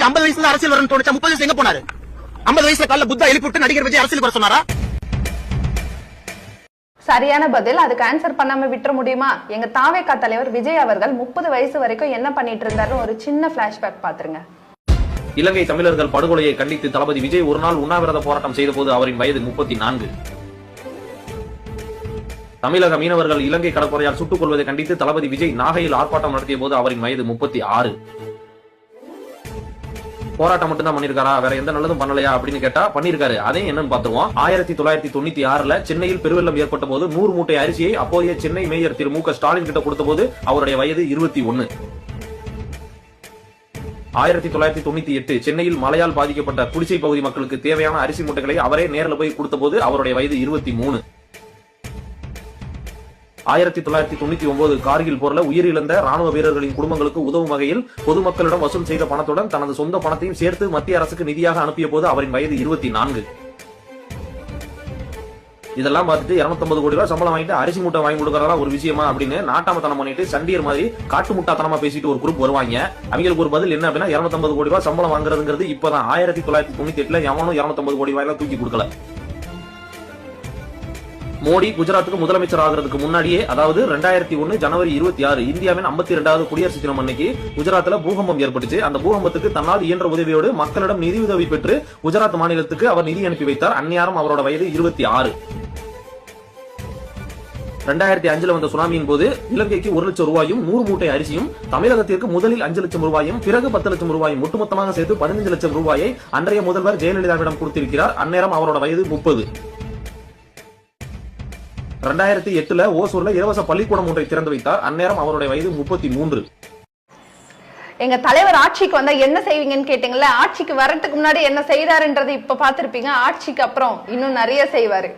விஜய்க்கு 50 வயசுல அரசியல் வரணும் தோணுச்சா? 30 வயசு எங்க போனாரு? 50 வயசுல காலைல புத்தா எழுப்பி விட்டு நடிகர் விஜய் அரசியல் வர சொன்னாரா? சரியான பதில். அதுக்கு ஆன்சர் பண்ணாம விட்டுற முடியுமா? எங்க தாவேகா தலைவர் விஜய் அவர்கள் 30 வயசு வரைக்கும் என்ன பண்ணிட்டு இருந்தாருன்னு ஒரு சின்ன பிளாஷ்பேக் பாத்துருங்க. இலங்கை தமிழர்கள் படுகொலையை கண்டித்து தளபதி விஜய் ஒரு நாள் உண்ணாவிரத போராட்டம் செய்த போது அவரின் வயது 34. தமிழக மீனவர்கள் இலங்கை கடற்படையால் சுட்டுக் கொள்வதை கண்டித்து தளபதி விஜய் நாகையில் ஆர்ப்பாட்டம் நடத்திய போது அவரின் வயது 36. போராட்டம் மட்டும் தான் பண்ணிருக்காரா, வேற எந்த நல்லதும் பண்ணலையா அப்படின்னு கேட்டா பண்ணிருக்காரு. அதே என்னன்னு பாத்துருவோம். 1996 சென்னையில் பெருவெள்ளம் ஏற்பட்ட போது 100 மூட்டை அரிசியை அப்போதைய சென்னை மேயர் திரு மு க ஸ்டாலின் கிட்ட கொடுத்த போது அவருடைய வயது 21. 1998 சென்னையில் மழையால் பாதிக்கப்பட்ட குடிசை பகுதி மக்களுக்கு தேவையான அரிசி மூட்டைகளை அவரே நேரில் போய் கொடுத்த போது அவருடைய வயது 23. 1999 கார்கில் போர்ல உயிரிழந்த ராணுவ வீரர்களின் குடும்பங்களுக்கு உதவும் வகையில் பொதுமக்களிடம் வசூல் செய்த பணத்துடன் தனது சொந்த பணத்தையும் சேர்த்து மத்திய அரசுக்கு நிதியாக அனுப்பிய போது அவரின் வயது 24. இதெல்லாம் பார்த்துட்டு 250 கோடி ரூபாய் சம்பளம் வாங்கிட்டு அரிசி மூட்டை வாங்கி கொடுக்கறதா ஒரு விஷயமா அப்படின்னு நாட்டாமத்தனம் பண்ணிட்டு சண்டியர் மாதிரி காட்டு முட்டாத்தனமா பேசிட்டு ஒரு குரூப் வருவாங்க. அவங்களுக்கு ஒரு பதில் என்ன அப்படின்னா 250 கோடி ரூபாய் சம்பளம் வாங்குறதுங்கிறது இப்பதான். 1998 எவனும் 250 கோடி ரூபாய் தூக்கி கொடுக்கல. மோடி குஜராத்துக்கு முதலமைச்சர் ஆகிறதுக்கு முன்னாடியே, அதாவது 2001 ஜனவரி 26 இந்தியாவின் 52வது குடியரசு தினம் அன்னைக்கு குஜராத்ல பூகம்பம் ஏற்பட்டுச்சு. அந்த பூகம்பத்துக்கு தன்னால் இயன்ற உதவியோடு மக்களிடம் நிதி உதவி பெற்று குஜராத் மாநிலத்துக்கு அவர் நிதி அனுப்பி வைத்தார். அந்நியாரம் அவரோட வயது 26. 2005 வந்த சுனாமியின் போது இலங்கைக்கு 1 லட்சம் ரூபாயும் 100 மூட்டை அரிசியும், தமிழகத்திற்கு முதலில் 5 லட்சம் ரூபாயும் பிறகு 10 லட்சம் ரூபாயும் ஒட்டுமொத்தமாக சேர்த்து 15 லட்சம் ரூபாயை அன்றைய முதல்வர் ஜெயலலிதாவிடம் கொடுத்திருக்கிறார். அந்நேரம் அவரோட வயது 30. 2008 ஓசூர்ல இலவச பள்ளிக்கூடம் ஒன்றை திறந்து வைத்தார். அந்நேரம் அவருடைய வயது 33. எங்க தலைவர் ஆட்சிக்கு வந்தா என்ன செய்வீங்கன்னு கேட்டீங்கல்ல. ஆட்சிக்கு வரதுக்கு முன்னாடி என்ன செய்யறாருன்றது இப்ப பாத்திருப்பீங்க. ஆட்சிக்கு அப்புறம் இன்னும் நிறைய செய்வாரு.